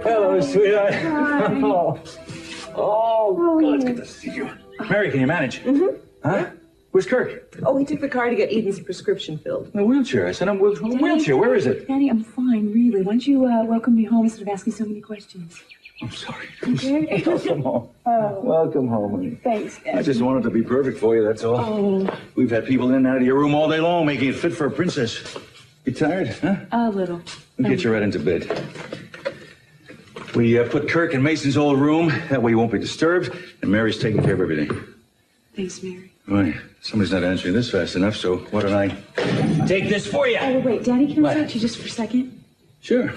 Hello, sweetheart. Hi. Oh, good. It's good to see you. Mary, can you manage? Mm-hmm. Huh? Where's Kirk? Oh, he took the car to get Eden's prescription filled. In a wheelchair. I sent him with a wheelchair. Where is it? Daddy, I'm fine, really. Why don't you welcome me home instead of asking so many questions? I'm sorry. Okay. Welcome home. Welcome home, honey. Thanks, Daddy. I just wanted to be perfect for you, that's all. Oh. We've had people in and out of your room all day long, making it fit for a princess. You tired, huh? A little. We'll get you right into bed. We put Kirk in Mason's old room. That way you won't be disturbed. And Mary's taking care of everything. Thanks, Mary. Right. Somebody's not answering this fast enough, so why don't I take this for you? Oh, wait, Daddy, can I What? talk to you just for a second? Sure.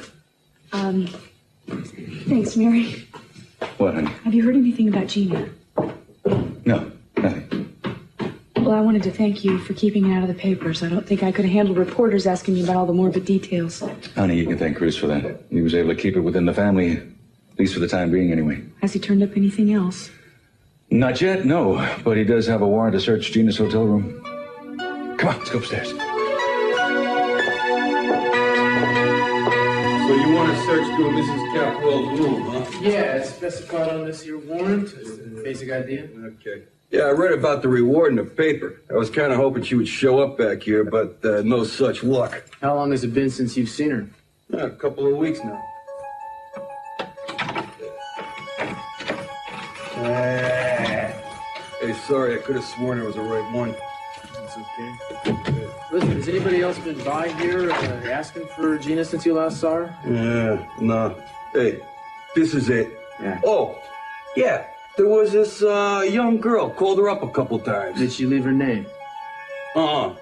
Thanks, Mary. What, honey? Have you heard anything about Gina? No, nothing. Well, I wanted to thank you for keeping it out of the papers. I don't think I could have handled reporters asking me about all the morbid details. Honey, you can thank Chris for that. He was able to keep it within the family, at least for the time being, anyway. Has he turned up anything else? Not yet, no. But he does have a warrant to search Gina's hotel room. Come on, let's go upstairs. So you want to search through Mrs. Capwell's room, huh? Yeah, it's specified on this here warrant. It's the basic idea. Okay. Yeah, I read about the reward in the paper. I was kind of hoping she would show up back here, but no such luck. How long has it been since you've seen her? Yeah, a couple of weeks now. Hey, sorry, I could have sworn it was the right one. That's okay. Listen, has anybody else been by here asking for Gina since you last saw her? Yeah, no. Hey, this is it. Yeah. Oh, yeah. There was this young girl. Called her up a couple times. Did she leave her name? Uh-uh.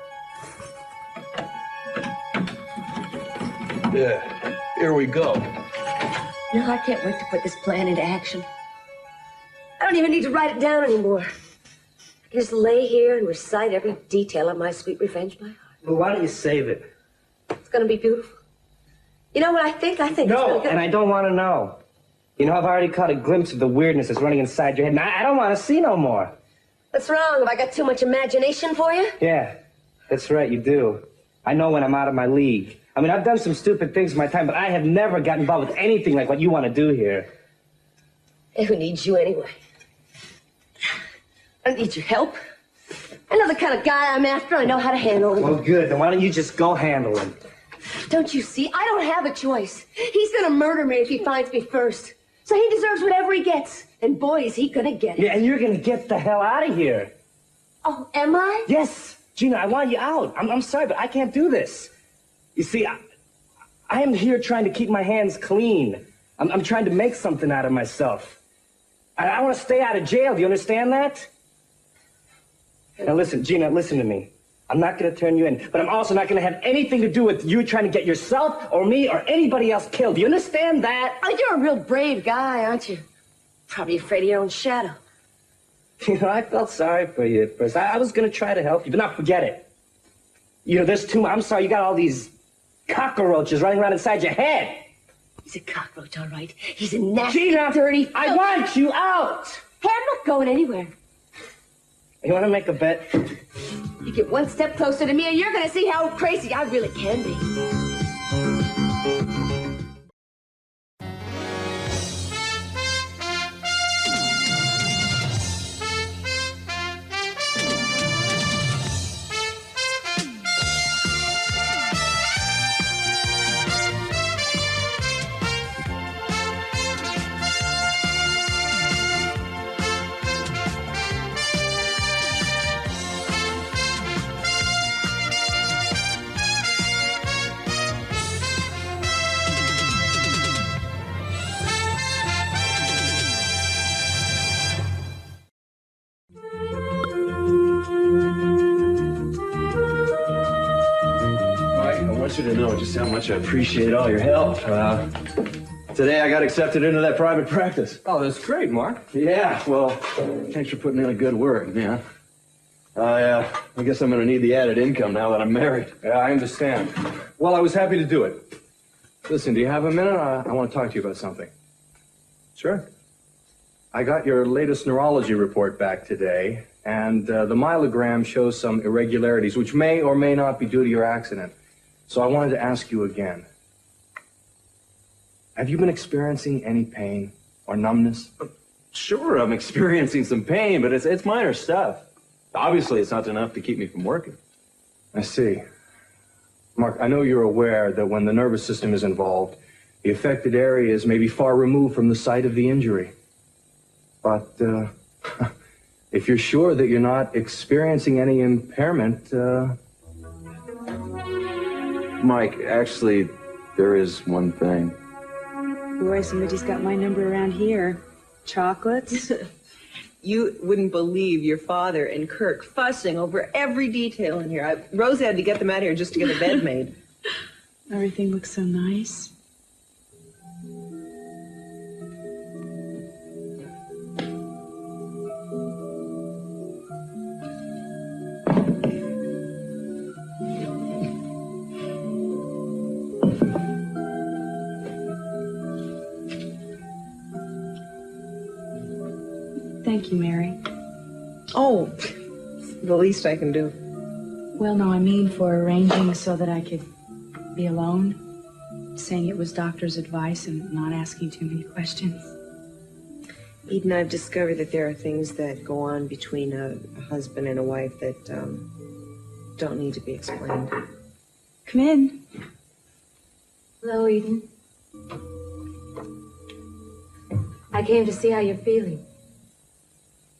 Yeah, here we go. No, I can't wait to put this plan into action. I don't even need to write it down anymore. I can just lay here and recite every detail of my sweet revenge by heart. Well, why don't you save it? It's going to be beautiful. You know what I think? I think No, it's going to and I don't want to know. You know, I've already caught a glimpse of the weirdness that's running inside your head, and I don't want to see no more. What's wrong? Have I got too much imagination for you? Yeah, that's right, you do. I know when I'm out of my league. I mean, I've done some stupid things in my time, but I have never gotten involved with anything like what you want to do here. Hey, who needs you anyway? I don't need your help. I know the kind of guy I'm after. I know how to handle him. Well, good. Then why don't you just go handle him? Don't you see? I don't have a choice. He's going to murder me if he finds me first. So he deserves whatever he gets. And boy, is he going to get it. Yeah, and you're going to get the hell out of here. Oh, am I? Yes. Gina, I want you out. I'm sorry, but I can't do this. You see, I am here trying to keep my hands clean. I'm trying to make something out of myself. I want to stay out of jail. Do you understand that? Now listen, Gina, listen to me. I'm not going to turn you in, but I'm also not going to have anything to do with you trying to get yourself or me or anybody else killed. Do you understand that? Oh, you're a real brave guy, aren't you? Probably afraid of your own shadow. You know, I felt sorry for you at first. I was going to try to help you, but now forget it. You know, there's too much. I'm sorry, you got all these cockroaches running around inside your head. He's a cockroach, all right. He's a nasty, Gina, dirty... I want you out. Hey, I'm not going anywhere. You want to make a bet? You get one step closer to me and you're going to see how crazy I really can be. I want you to know just how much I appreciate all your help. Today I got accepted into that private practice. Oh, that's great, Mark. Yeah, well, thanks for putting in a good word, man. I guess I'm going to need the added income now that I'm married. Yeah, I understand. Well, I was happy to do it. Listen, do you have a minute? I want to talk to you about something. Sure. I got your latest neurology report back today, and the myelogram shows some irregularities, which may or may not be due to your accident. So I wanted to ask you again. Have you been experiencing any pain or numbness? Sure, I'm experiencing some pain, but it's minor stuff. Obviously, it's not enough to keep me from working. I see. Mark, I know you're aware that when the nervous system is involved, the affected areas may be far removed from the site of the injury. But if you're sure that you're not experiencing any impairment, Mike, actually, there is one thing. Boy, somebody's got my number around here. Chocolates? You wouldn't believe your father and Kirk fussing over every detail in here. Rose had to get them out of here just to get a bed made. Everything looks so nice. Thank you, Mary. Oh, the least I can do. Well, no, I mean for arranging so that I could be alone, saying it was doctor's advice and not asking too many questions. Eden, I've discovered that there are things that go on between a husband and a wife that don't need to be explained. Come in. Hello, Eden. I came to see how you're feeling.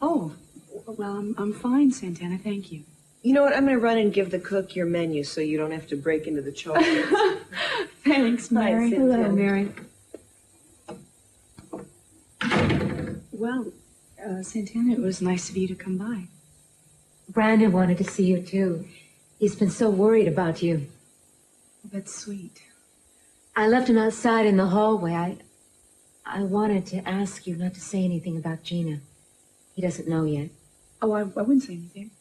Oh, well, I'm fine, Santana, thank you. You know what? I'm going to run and give the cook your menu so you don't have to break into the chocolates. Thanks, Mary. Hello, Mary. Well, Santana, it was nice of you to come by. Brandon wanted to see you, too. He's been so worried about you. That's sweet. I left him outside in the hallway. I wanted to ask you not to say anything about Gina. He doesn't know yet. Oh, I wouldn't say anything.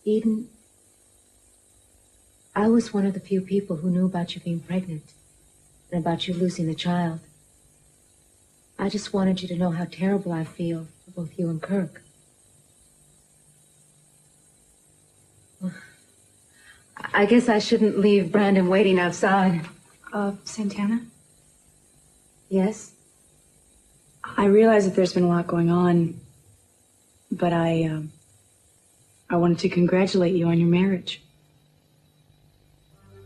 Eden, I was one of the few people who knew about you being pregnant and about you losing the child. I just wanted you to know how terrible I feel for both you and Kirk. Well, I guess I shouldn't leave Brandon waiting outside. Santana? Yes? I realize that there's been a lot going on, but I wanted to congratulate you on your marriage.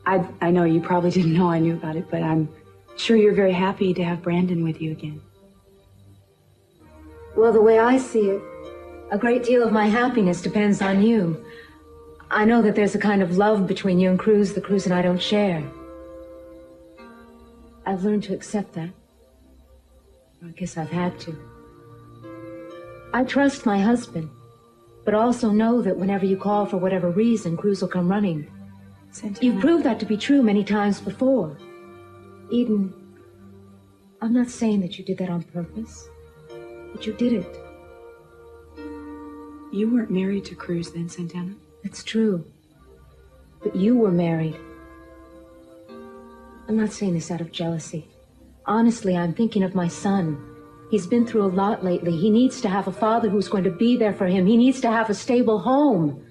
I know you probably didn't know I knew about it, but I'm sure you're very happy to have Brandon with you again. Well, the way I see it, a great deal of my happiness depends on you. I know that there's a kind of love between you and Cruz that Cruz and I don't share. I've learned to accept that. I guess I've had to. I trust my husband, but also know that whenever you call for whatever reason, Cruz will come running. Santana. You've proved that to be true many times before. Eden, I'm not saying that you did that on purpose, but you did it. You weren't married to Cruz then, Santana? That's true. But you were married. I'm not saying this out of jealousy. Honestly, I'm thinking of my son. He's been through a lot lately. He needs to have a father who's going to be there for him. He needs to have a stable home.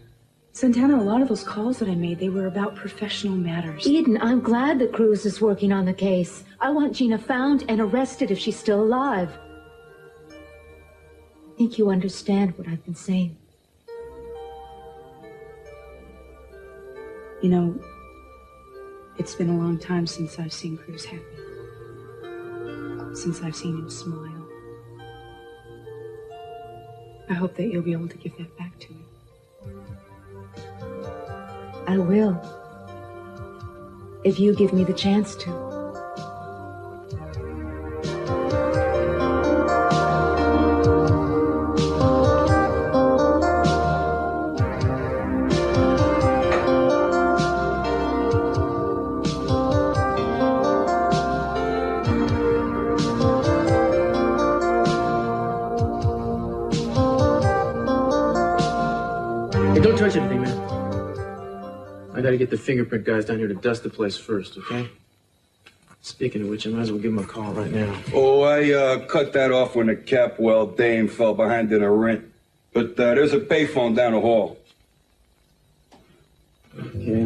Santana, a lot of those calls that I made, they were about professional matters. Eden, I'm glad that Cruz is working on the case. I want Gina found and arrested if she's still alive. I think you understand what I've been saying. You know, it's been a long time since I've seen Cruz happy. Since I've seen him smile. I hope that you'll be able to give that back to him. I will. If you give me the chance to. Hey, don't touch anything, man. I gotta get the fingerprint guys down here to dust the place first, okay? Speaking of which, I might as well give them a call right now. Oh, I cut that off when the Capwell dame fell behind in a rent. But there's a payphone down the hall. Okay.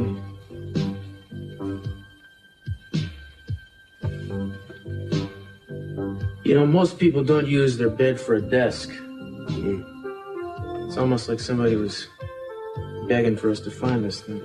You know, most people don't use their bed for a desk. It's almost like somebody was begging for us to find this thing.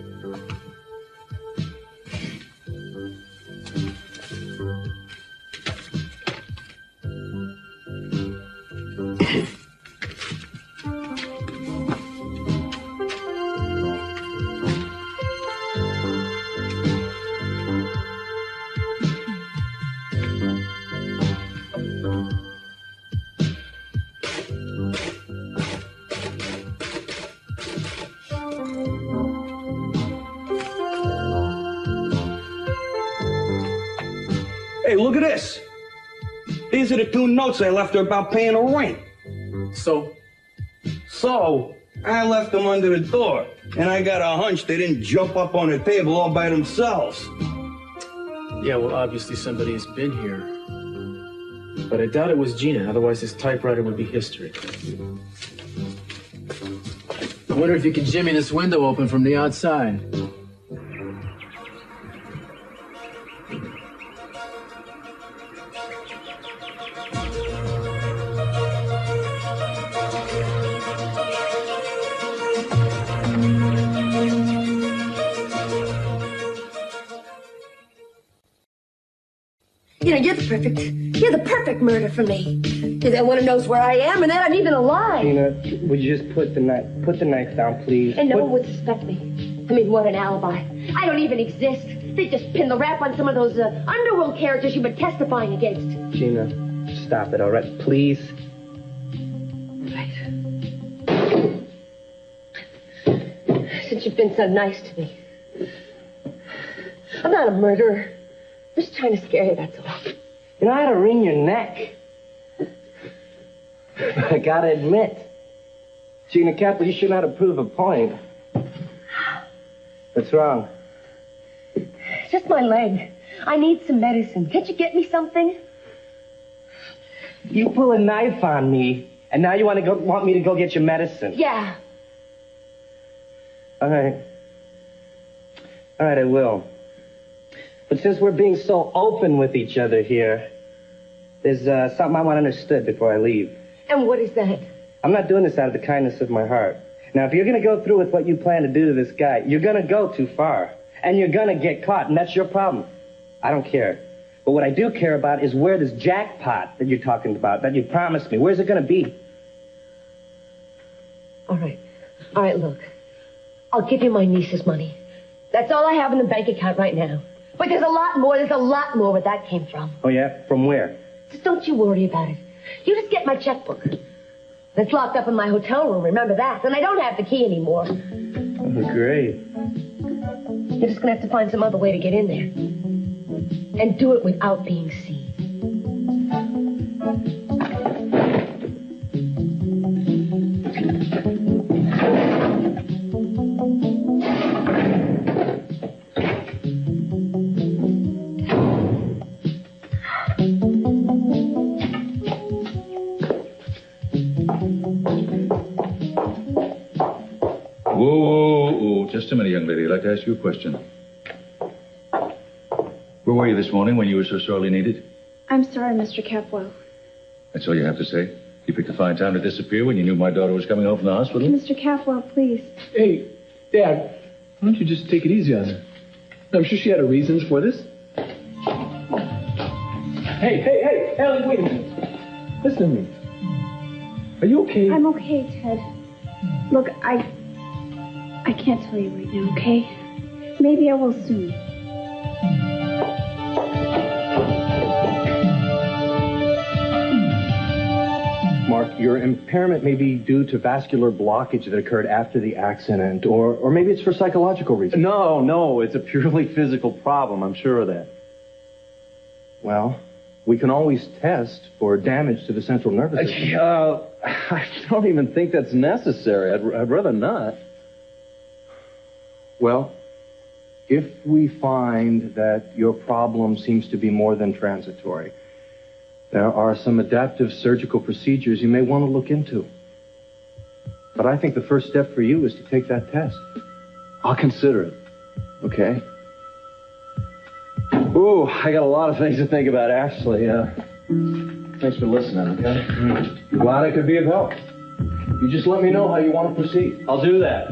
Hey, look at this. These are the 2 notes I left her about paying her rent. So, I left them under the door, and I got a hunch they didn't jump up on the table all by themselves. yeah, well, obviously somebody has been here. But I doubt it was Gina, otherwise this typewriter would be history. I wonder if you can jimmy this window open from the outside. You know, you're the perfect murder for me. Because no one knows where I am, and that I'm even alive. Gina, would you just put the knife down, please? And no one would suspect me. I mean, what an alibi. I don't even exist. They just pin the rap on some of those underworld characters you've been testifying against. Gina, stop it, all right? Please. Right. Since you've been so nice to me. I'm not a murderer. I'm just trying to scare you, that's all. You know, I had to wring your neck. I gotta admit, Gina Kaplan, you should not have proved a point. What's wrong? It's just my leg. I need some medicine. Can't you get me something? You pull a knife on me, and now you want me to go get your medicine. Yeah. All right, I will. But since we're being so open with each other here, there's something I want understood before I leave. And what is that? I'm not doing this out of the kindness of my heart. Now, if you're going to go through with what you plan to do to this guy, you're going to go too far. And you're going to get caught, and that's your problem. I don't care. But what I do care about is where this jackpot that you're talking about, that you promised me, where's it going to be? All right, look. I'll give you my niece's money. That's all I have in the bank account right now. But there's a lot more where that came from. Oh, yeah? From where? Just don't you worry about it. You just get my checkbook. It's locked up in my hotel room, remember that? And I don't have the key anymore. Oh, great. You're just gonna have to find some other way to get in there. And do it without being seen. Whoa. Just a minute, young lady. I'd like to ask you a question. Where were you this morning when you were so sorely needed? I'm sorry, Mr. Capwell. That's all you have to say? You picked a fine time to disappear when you knew my daughter was coming home from the hospital? Mr. Capwell, please. Hey, Dad, why don't you just take it easy on her? I'm sure she had her reasons for this. Hey, Ellie, wait a minute. Listen to me. Are you okay? I'm okay, Ted. Look, I can't tell you right now, okay? Maybe I will soon. Mark, your impairment may be due to vascular blockage that occurred after the accident, or maybe it's for psychological reasons. No, it's a purely physical problem. I'm sure of that. Well, we can always test for damage to the central nervous system. I don't even think that's necessary. I'd rather not. Well, if we find that your problem seems to be more than transitory, there are some adaptive surgical procedures you may want to look into. But I think the first step for you is to take that test. I'll consider it. Okay? Ooh, I got a lot of things to think about, actually. Thanks for listening, okay? Glad I could be of help. You just let me know how you want to proceed. I'll do that.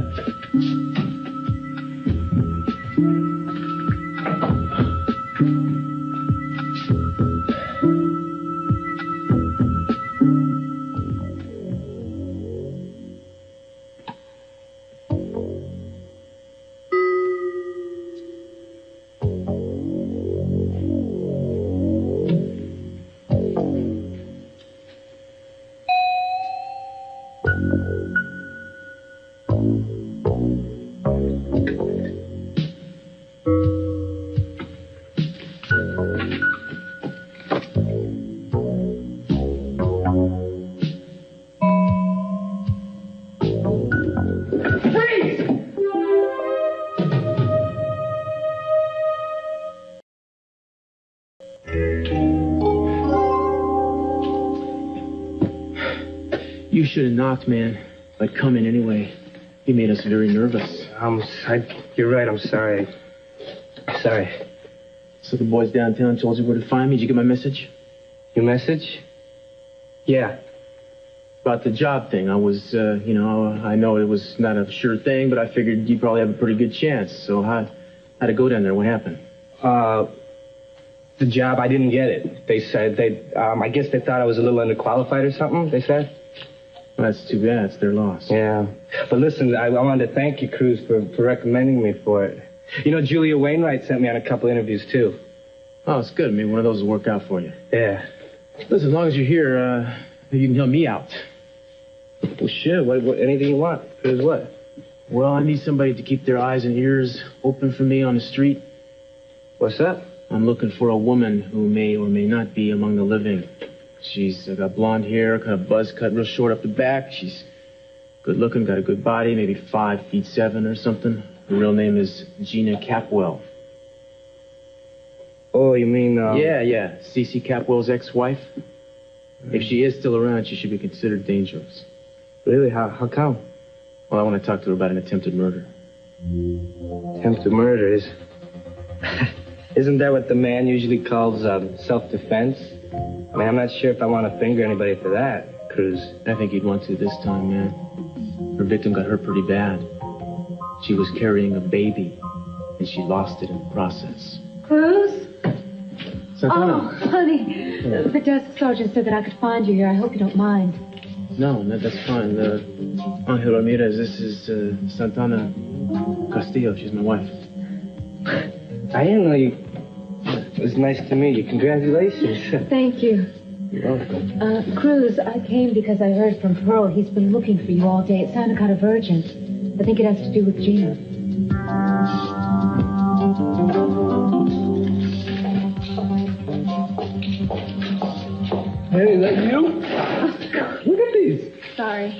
You should have knocked, man. But come in anyway. You made us very nervous. You're right. I'm sorry. Sorry. So the boys downtown told you where to find me. Did you get my message? Your message? Yeah. About the job thing. I was, I know it was not a sure thing, but I figured you'd probably have a pretty good chance. So how'd it go down there? What happened? The job, I didn't get it. They said I guess they thought I was a little underqualified or something, they said. Well, that's too bad. It's their loss. Yeah. But listen, I wanted to thank you, Cruz, for recommending me for it. You know, Julia Wainwright sent me on a couple interviews, too. Oh, it's good. Maybe one of those will work out for you. Yeah. Listen, as long as you're here, maybe you can help me out. Well, sure. What, anything you want. Cruz, what? Well, I need somebody to keep their eyes and ears open for me on the street. What's that? I'm looking for a woman who may or may not be among the living. She's got blonde hair, kind of buzz cut real short up the back. She's good looking, got a good body, maybe 5'7" or something. Her real name is Gina Capwell. Oh, you mean, Yeah. C.C. Capwell's ex-wife. If she is still around, she should be considered dangerous. Really? How come? Well, I want to talk to her about an attempted murder. Attempted murder is... Isn't that what the man usually calls self-defense? I mean, I'm not sure if I want to finger anybody for that, Cruz. I think you'd want to this time, man. Her victim got hurt pretty bad. She was carrying a baby, and she lost it in the process. Cruz? Santana. Oh, honey. The desk sergeant said that I could find you here. I hope you don't mind. No, that's fine. Angel Ramirez, this is Santana Castillo. She's my wife. I didn't know you... It was nice to meet you. Congratulations. Thank you. You're welcome. Cruz, I came because I heard from Pearl. He's been looking for you all day. It sounded kind of urgent. I think it has to do with Gina. Hey, is that you? Look at these. Sorry.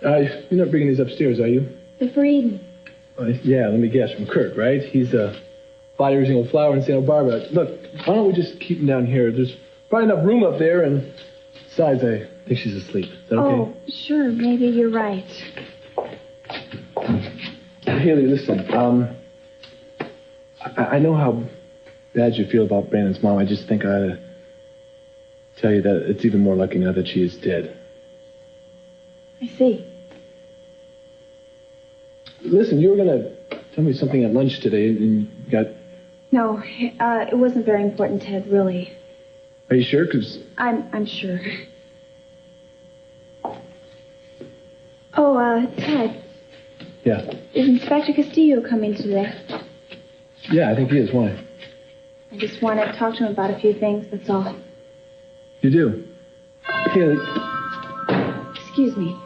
You're not bringing these upstairs, are you? They're for Eden. Yeah, let me guess. From Kirk, right? He's body original flower in Santa Barbara. Look, why don't we just keep him down here? There's probably enough room up there, and besides, I think she's asleep. Is that okay? Oh, sure. Maybe you're right. Haley, listen. I know how bad you feel about Brandon's mom. I just think I ought to tell you that it's even more lucky now that she is dead. I see. Listen, you were going to tell me something at lunch today, and you got... No, it wasn't very important, Ted, really. Are you sure? Because... I'm sure. Oh, Ted. Yeah. Is Inspector Castillo coming today? Yeah, I think he is. Why? I just want to talk to him about a few things, that's all. You do? Haley... Excuse me.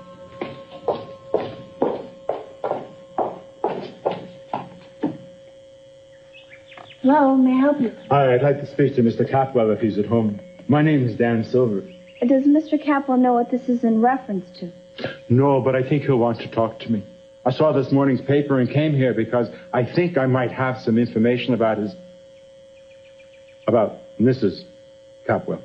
Hello, may I help you? Hi, I'd like to speak to Mr. Capwell if he's at home. My name is Dan Silver. Does Mr. Capwell know what this is in reference to? No, but I think he'll want to talk to me. I saw this morning's paper and came here because I think I might have some information about Mrs. Capwell.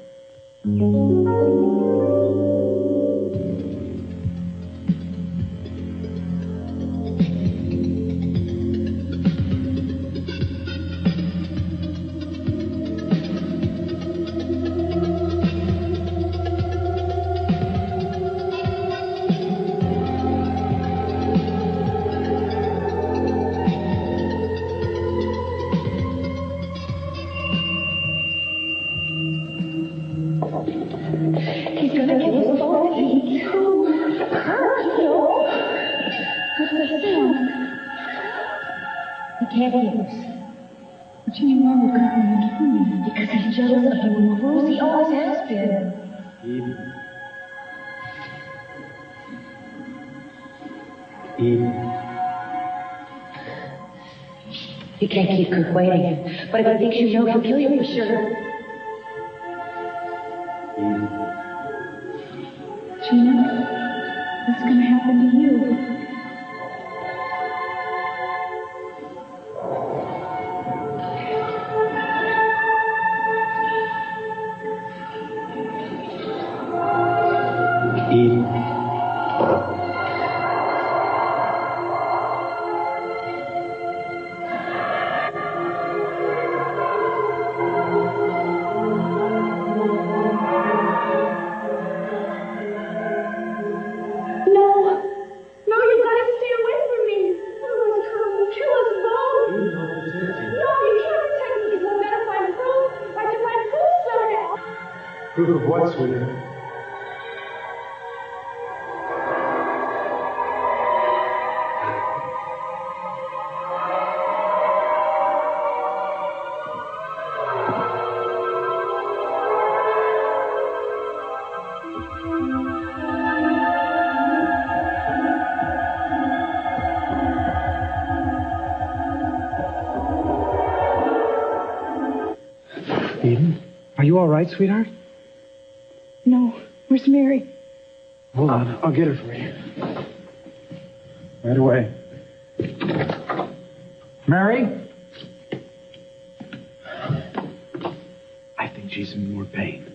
can't use. Gene, why would God want to kill me? Because he's jealous of you and Cruz. He always has been. Eden. You can't keep Kirk waiting. But if he thinks you know, he'll kill you for sure. Gina, what's going to happen to you? Proof of what, sweetheart? Eden, are you all right, sweetheart? No. Where's Mary? Hold on. I'll get her for you. Right away. Mary? I think she's in more pain.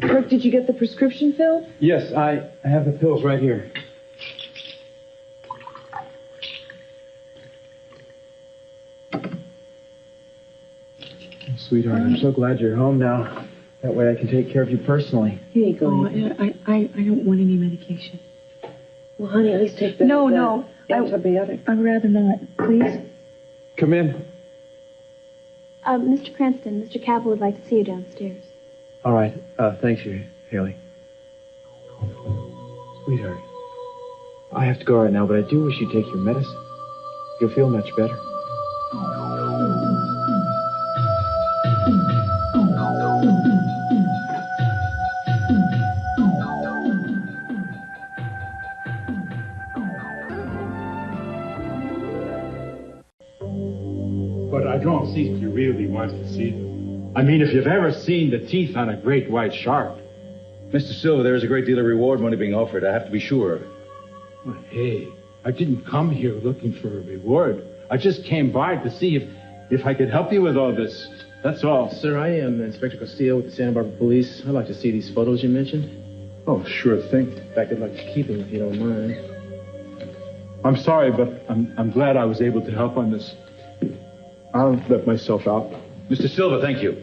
Kirk, did you get the prescription filled? Yes, I have the pills right here. Sweetheart, I'm so glad you're home now. That way I can take care of you personally. Here you go. Oh, I don't want any medication. Well, honey, at least take the antibiotic. I'd rather not. Please? Come in. Mr. Cranston, Mr. Cabell would like to see you downstairs. All right. Thanks you, Haley. Sweetheart, I have to go right now, but I do wish you'd take your medicine. You'll feel much better. But I don't think you really want to see them. I mean, if you've ever seen the teeth on a great white shark. Mr. Silver, there is a great deal of reward money being offered. I have to be sure. Well, hey, I didn't come here looking for a reward. I just came by to see if I could help you with all this. That's all. Sir, I am Inspector Castillo with the Santa Barbara Police. I'd like to see these photos you mentioned. Oh, sure thing. In fact, I'd like to keep them if you don't mind. I'm sorry, but I'm glad I was able to help on this. I'll let myself out. Mr. Silver, thank you.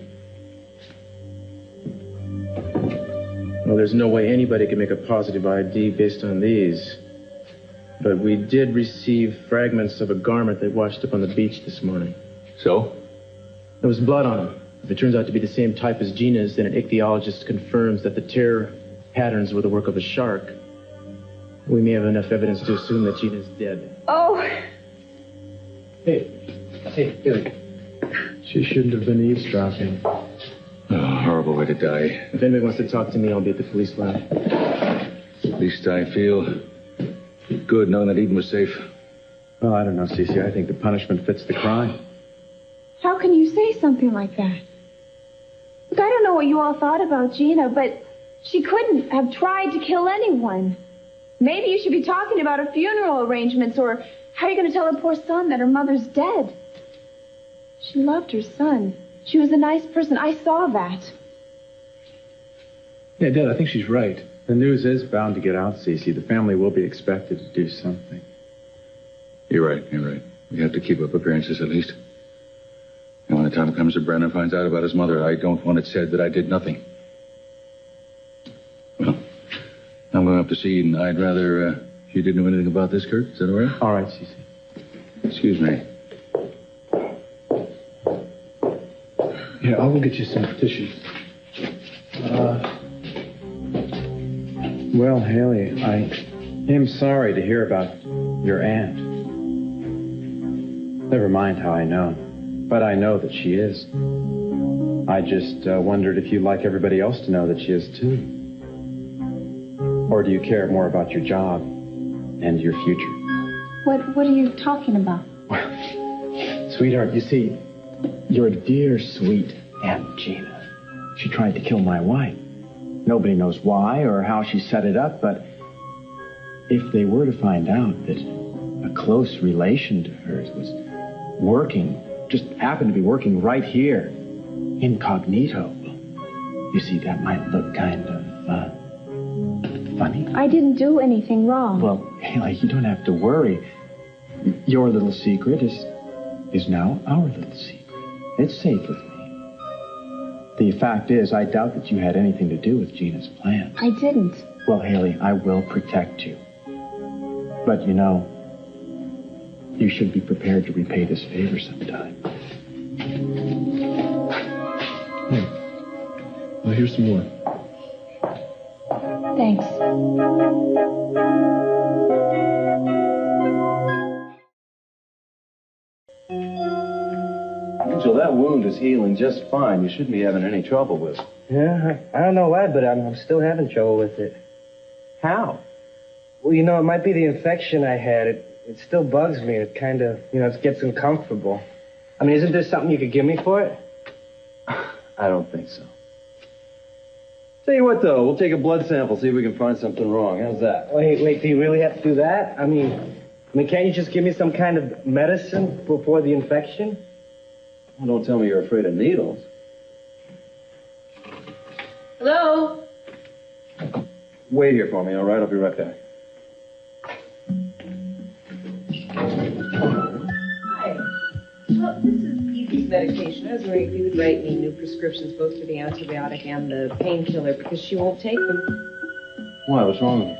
Well, there's no way anybody can make a positive ID based on these. But we did receive fragments of a garment that washed up on the beach this morning. So? There was blood on them. If it turns out to be the same type as Gina's, then an ichthyologist confirms that the tear patterns were the work of a shark. We may have enough evidence to assume that Gina's dead. Oh. Hey, Billy. She shouldn't have been eavesdropping. Oh, horrible way to die. If anybody wants to talk to me, I'll be at the police line. At least I feel good knowing that Eden was safe. Well, I don't know, Cece. I think the punishment fits the crime. How can you say something like that? Look, I don't know what you all thought about Gina, but she couldn't have tried to kill anyone. Maybe you should be talking about her funeral arrangements, or how are you going to tell her poor son that her mother's dead? She loved her son. She was a nice person. I saw that. Yeah, Dad, I think she's right. The news is bound to get out, Cece. The family will be expected to do something. You're right. We have to keep up appearances at least. And when the time comes that Brennan finds out about his mother, I don't want it said that I did nothing. Well, I'm going up to see Eden. I'd rather you didn't know anything about this, Kurt. Is that all right? All right, Cece. Excuse me. Yeah, I'll go get you some tissues. Well, Haley, I am sorry to hear about your aunt. Never mind how I know. But I know that she is. I just wondered if you'd like everybody else to know that she is too. Or do you care more about your job and your future? What are you talking about? Sweetheart, you see, your dear, sweet Aunt Gina, she tried to kill my wife. Nobody knows why or how she set it up, but if they were to find out that a close relation to hers was working, just happened to be working right here, incognito, you see, that might look kind of, funny. I didn't do anything wrong. Well, Haley, you don't have to worry. Your little secret is now our little secret. It's safe with me. The fact is, I doubt that you had anything to do with Gina's plans. I didn't. Well, Haley, I will protect you. But, you know, you should be prepared to repay this favor sometime. Here. Well, here's some more. Thanks. Angel, that wound is healing just fine. You shouldn't be having any trouble with it. Yeah, I don't know why, but I'm still having trouble with it. How? Well, you know, it might be the infection I had. It still bugs me. It kind of, it gets uncomfortable. I mean, isn't there something you could give me for it? I don't think so. Tell you what, though, we'll take a blood sample, see if we can find something wrong. How's that? Wait, do you really have to do that? I mean, can't you just give me some kind of medicine for the infection? Well, don't tell me you're afraid of needles. Hello? Wait here for me, all right? I'll be right back. Hi. Well, this is Evie's medication. I was wondering if you would write me new prescriptions, both for the antibiotic and the painkiller, because she won't take them. Why? What's wrong with her?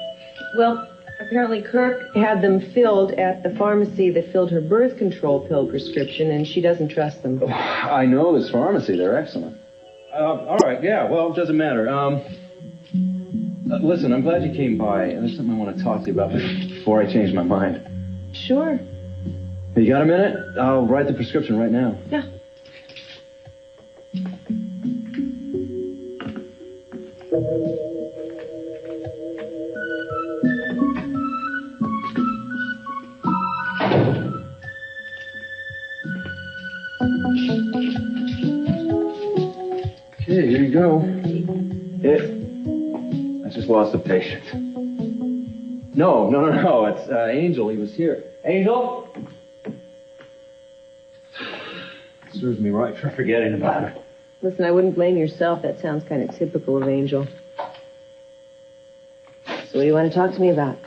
Well, apparently Kirk had them filled at the pharmacy that filled her birth control pill prescription, and she doesn't trust them. I know this pharmacy. They're excellent. All right, yeah, well, it doesn't matter. Listen, I'm glad you came by. There's something I want to talk to you about before I change my mind. Sure. You got a minute? I'll write the prescription right now. Yeah. Okay, here you go. I just lost a patient. No. It's Angel. He was here. Angel? Serves me right for forgetting about her. Listen, I wouldn't blame yourself. That sounds kind of typical of Angel. So what do you want to talk to me about?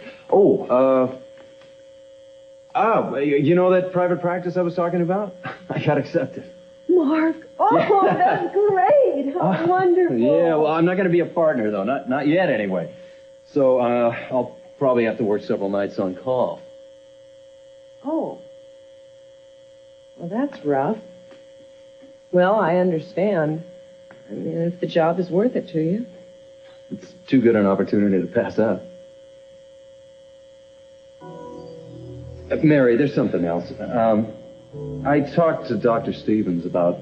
You know that private practice I was talking about? I got accepted. Mark, that's great. How wonderful. Yeah, well, I'm not going to be a partner, though. Not yet, anyway. So, I'll probably have to work several nights on call. Oh. Well, that's rough. Well, I understand. I mean, if the job is worth it to you. It's too good an opportunity to pass up. Mary, there's something else. I talked to Dr. Stevens about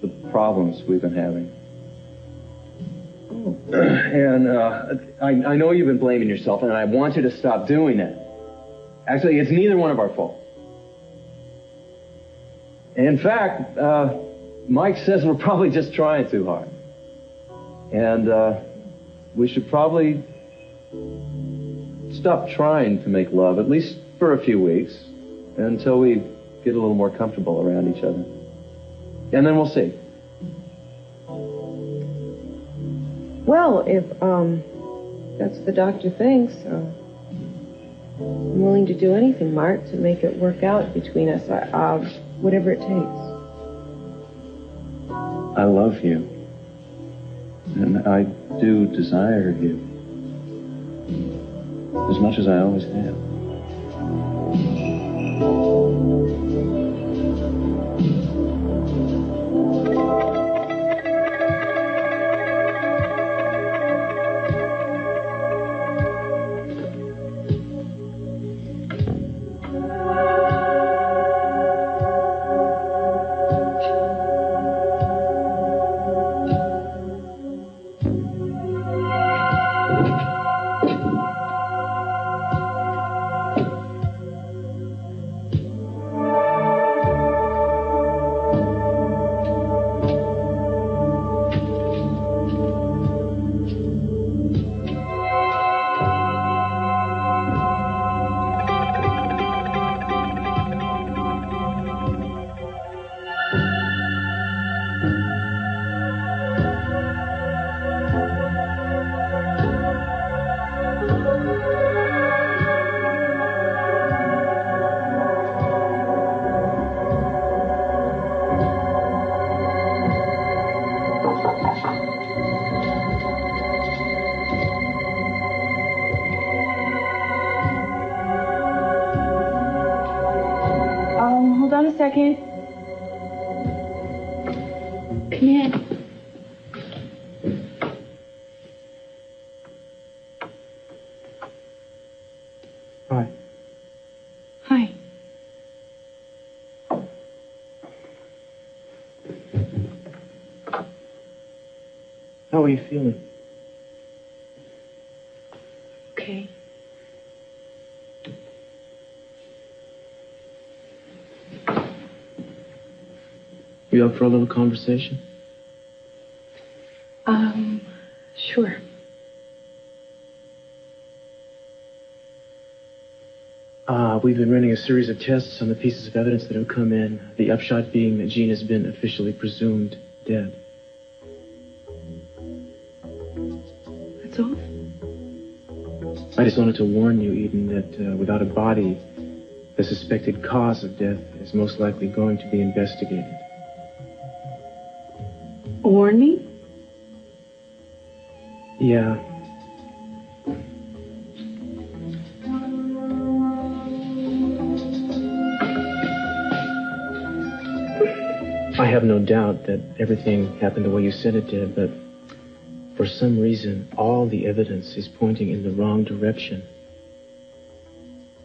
the problems we've been having. Oh. And I know you've been blaming yourself, and I want you to stop doing that. Actually, it's neither one of our fault. In fact, Mike says we're probably just trying too hard. And we should probably stop trying to make love, at least for a few weeks, until we get a little more comfortable around each other. And then we'll see. Well, if that's what the doctor thinks, I'm willing to do anything, Mark, to make it work out between us, whatever it takes. I love you. And I do desire you. As much as I always have. second. Come in. Hi. Hi. How are you feeling? Okay. You up for a little conversation? Sure. We've been running a series of tests on the pieces of evidence that have come in, the upshot being that Gina has been officially presumed dead. That's all? I just wanted to warn you, Eden, that without a body, the suspected cause of death is most likely going to be investigated. Warn me? Yeah. I have no doubt that everything happened the way you said it did, but for some reason, all the evidence is pointing in the wrong direction.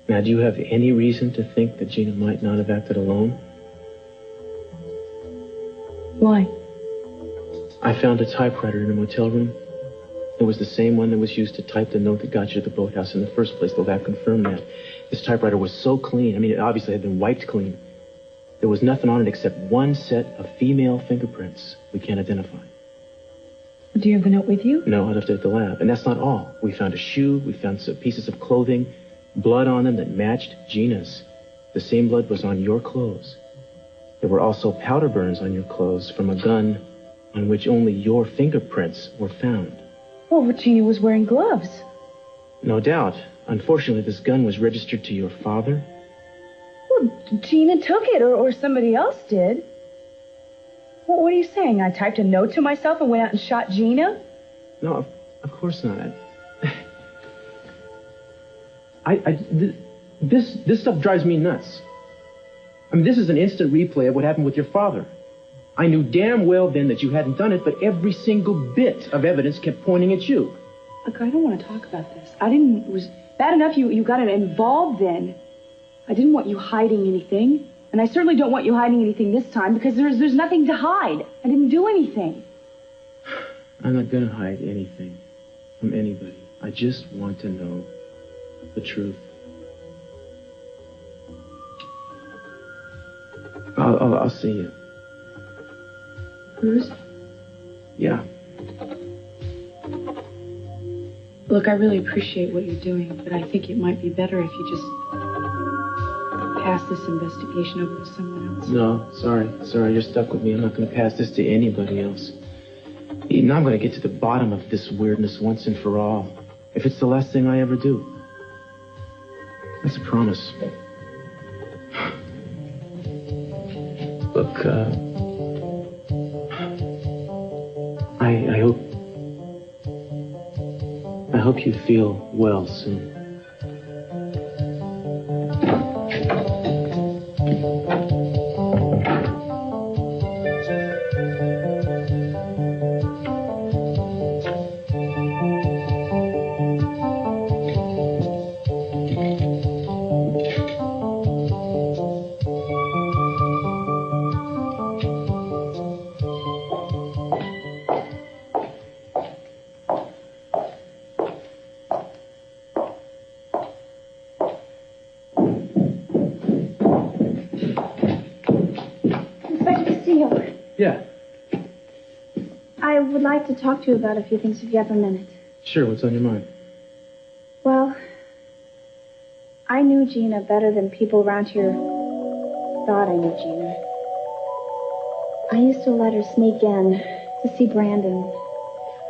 Now, do you have any reason to think that Gina might not have acted alone? Why? I found a typewriter in a motel room. It was the same one that was used to type the note that got you to the boathouse in the first place, though that confirmed that. This typewriter was so clean. I mean, it obviously had been wiped clean. There was nothing on it except one set of female fingerprints we can't identify. Do you have the note with you? No, I left it at the lab. And that's not all. We found a shoe, we found some pieces of clothing, blood on them that matched Gina's. The same blood was on your clothes. There were also powder burns on your clothes from a gun on which only your fingerprints were found. Well, but Gina was wearing gloves. No doubt. Unfortunately, this gun was registered to your father. Well, Gina took it, or somebody else did. Well, what are you saying? I typed a note to myself and went out and shot Gina? No, of course not. This stuff drives me nuts. I mean, this is an instant replay of what happened with your father. I knew damn well then that you hadn't done it, but every single bit of evidence kept pointing at you. Look, I don't want to talk about this. It was bad enough you got involved then. I didn't want you hiding anything. And I certainly don't want you hiding anything this time, because there's nothing to hide. I didn't do anything. I'm not going to hide anything from anybody. I just want to know the truth. I'll see you. Bruce? Yeah. Look, I really appreciate what you're doing, but I think it might be better if you just pass this investigation over to someone else. No, sorry, you're stuck with me. I'm not going to pass this to anybody else. Eden, I'm going to get to the bottom of this weirdness once and for all. If it's the last thing I ever do. That's a promise. Look, I hope you feel well soon. Yeah. I would like to talk to you about a few things if you have a minute. Sure, what's on your mind? Well, I knew Gina better than people around here thought I knew Gina. I used to let her sneak in to see Brandon.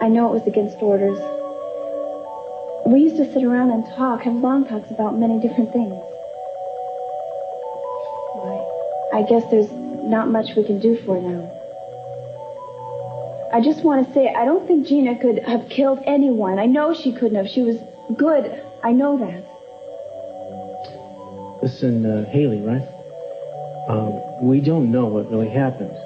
I know it was against orders. We used to sit around and talk, have long talks about many different things. Why, I guess there's not much we can do for her now. I just want to say, I don't think Gina could have killed anyone. I know she couldn't have. She was good. I know that. Listen, Haley, right? We don't know what really happened,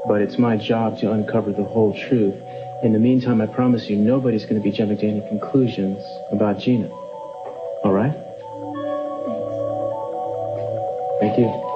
but it's my job to uncover the whole truth. In the meantime, I promise you, nobody's going to be jumping to any conclusions about Gina. All right? Thank you.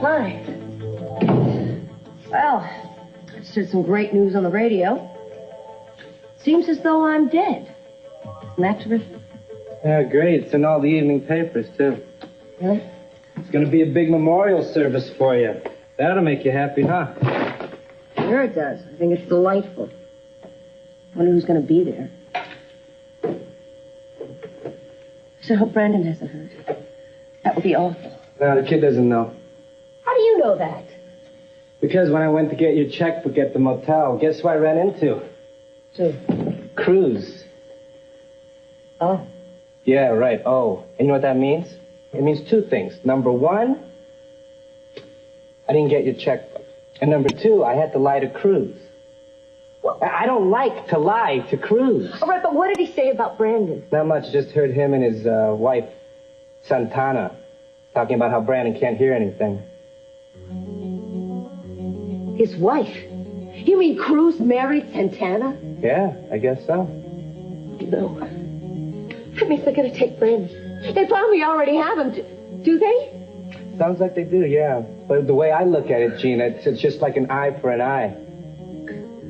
Hi. Well, I just heard some great news on the radio. Seems as though I'm dead. Isn't that terrific? Yeah, great. It's in all the evening papers, too. Really? It's going to be a big memorial service for you. That'll make you happy, huh? Sure it does. I think it's delightful. Wonder who's going to be there. I sure hope Brandon hasn't heard. That would be awful. No, the kid doesn't know. How do you know that? Because when I went to get your checkbook at the motel, guess who I ran into? Who? Cruz. Oh. Yeah, right. Oh. And you know what that means? It means two things. Number one, I didn't get your checkbook. And number two, I had to lie to Cruz. Well, I don't like to lie to Cruz. All right, but what did he say about Brandon? Not much. Just heard him and his wife, Santana, talking about how Brandon can't hear anything. His wife? You mean Cruz married Santana? Yeah, I guess so. No. That means they're going to take Brandon. They probably already have him. Do they? Sounds like they do, yeah. But the way I look at it, Gina, it's just like an eye for an eye.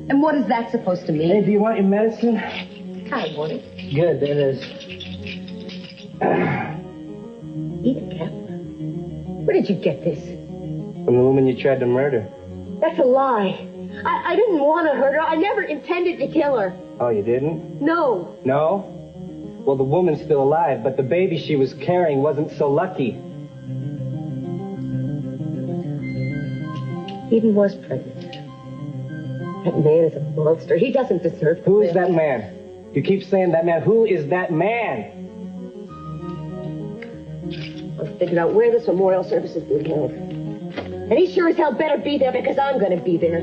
And what is that supposed to mean? Hey, do you want your medicine? I want it. Good, there it is. Edith Kemp? Where did you get this? From the woman you tried to murder. That's a lie. I didn't want to hurt her. I never intended to kill her. Oh, you didn't? No. No? Well, the woman's still alive, but the baby she was carrying wasn't so lucky. Eden was pregnant. That man is a monster. He doesn't deserve to Who is live. that man? You keep saying that man. Who is that man? I've figured out where this memorial service is being held. And he sure as hell better be there because I'm going to be there.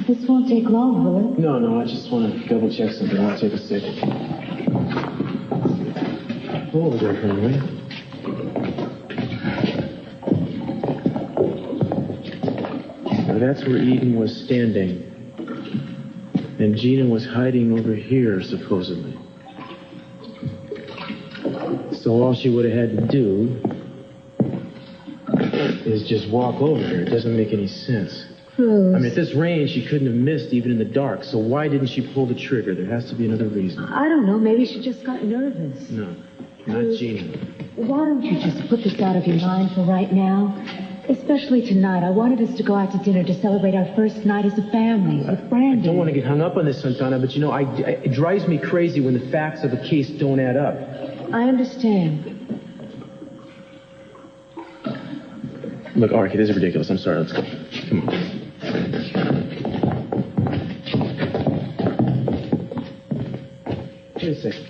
This won't take long, will it? No, I just want to double check something. I'll take a second. Go over there for a minute. Now that's where Eden was standing. And Gina was hiding over here, supposedly. So all she would have had to do is just walk over here. It doesn't make any sense. Cruz. I mean, at this range, she couldn't have missed even in the dark. So why didn't she pull the trigger? There has to be another reason. I don't know. Maybe she just got nervous. No. Not Gina. Why don't you just put this out of your mind for right now? Especially tonight. I wanted us to go out to dinner to celebrate our first night as a family with Brandon. I don't want to get hung up on this, Santana, but you know, it drives me crazy when the facts of a case don't add up. I understand. Look, Ark, this is ridiculous. I'm sorry. Let's go. Come on. Wait a second.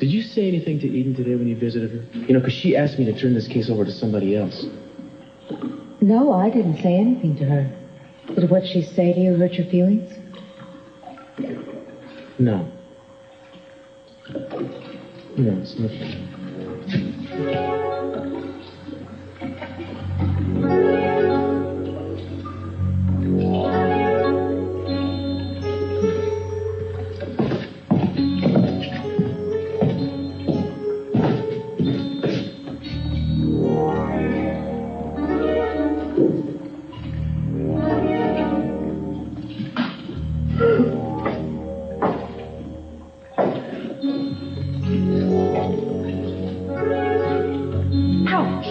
Did you say anything to Eden today when you visited her? You know, because she asked me to turn this case over to somebody else. No, I didn't say anything to her. Did what she say to you hurt your feelings? No. No, it's nothing. Ouch!